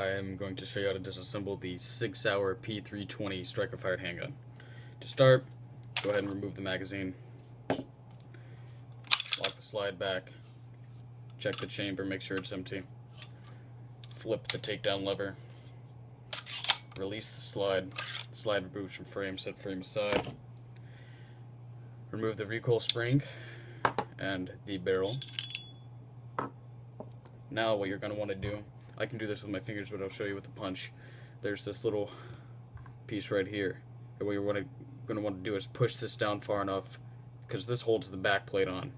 I am going to show you how to disassemble the Sauer P320 striker-fired handgun. To start, go ahead and remove the magazine, lock the slide back, check the chamber, make sure it's empty, flip the takedown lever, release the slide removes from frame, set frame aside, remove the recoil spring and the barrel. Now what you're going to want to do, I can do this with my fingers, but I'll show you with the punch. There's this little piece right here. And what you're going to want to do is push this down far enough, because this holds the back plate on.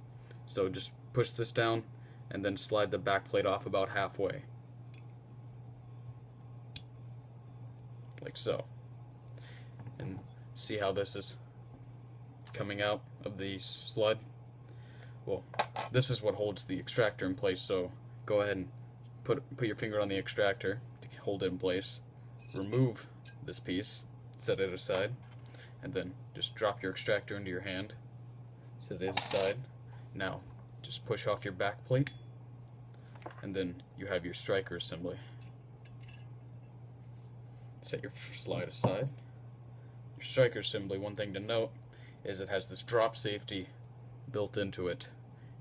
So just push this down and then slide the back plate off about halfway. Like so. And see how this is coming out of the slide? Well, this is what holds the extractor in place, so go ahead and put your finger on the extractor to hold it in place. Remove this piece, set it aside, and then just drop your extractor into your hand. Set it aside. Now, just push off your back plate, and then you have your striker assembly. Set your slide aside. Your striker assembly, one thing to note, is it has this drop safety built into it.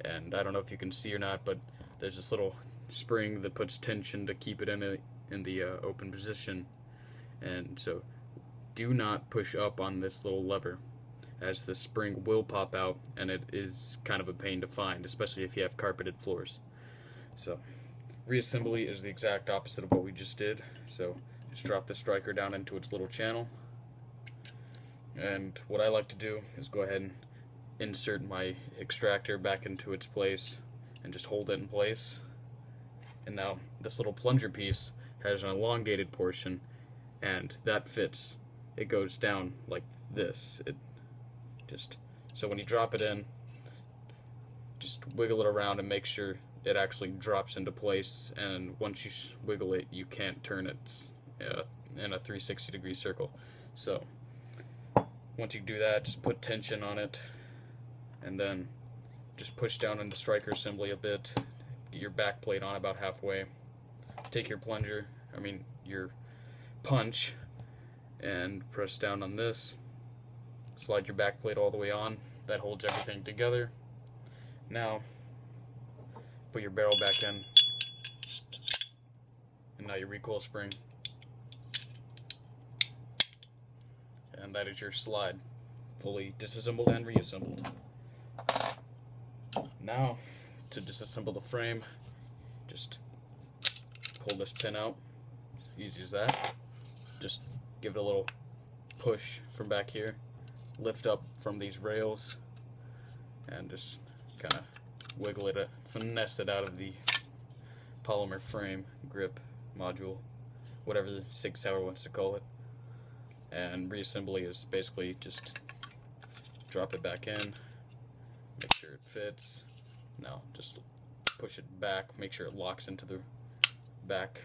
And I don't know if you can see or not, but there's this little spring that puts tension to keep it in the open position. And so do not push up on this little lever, as the spring will pop out, and it is kind of a pain to find, especially if you have carpeted floors. So reassembly is the exact opposite of what we just did. So just drop the striker down into its little channel, and what I like to do is go ahead and insert my extractor back into its place and just hold it in place. And now this little plunger piece has an elongated portion, and that fits. It goes down like this. So when you drop it in, just wiggle it around and make sure it actually drops into place, and once you wiggle it, you can't turn it in a 360-degree circle. So once you do that, just put tension on it, and then just push down on the striker assembly a bit, get your back plate on about halfway, take your your punch, and press down on this, slide your back plate all the way on. That holds everything together. Now put your barrel back in, and now your recoil spring, and that is your slide, fully disassembled and reassembled. Now, to disassemble the frame, just pull this pin out, easy as that. Just give it a little push from back here, lift up from these rails, and just kind of wiggle it, finesse it out of the polymer frame, grip, module, whatever the Sauer wants to call it. And reassembly is basically just drop it back in, make sure it fits. Now just push it back, make sure it locks into the back,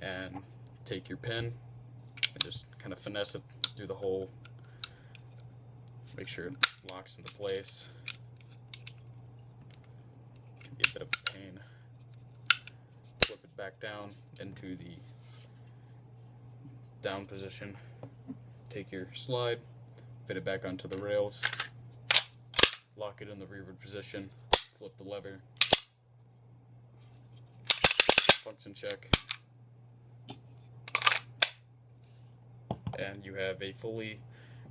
and take your pin and just kind of finesse it through the hole. Make sure it locks into place. Can be a bit of a pain. Flip it back down into the down position. Take your slide, fit it back onto the rails, lock it in the rearward position, flip the lever, function check, and you have a fully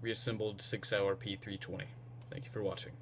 reassembled Sauer P320. Thank you for watching.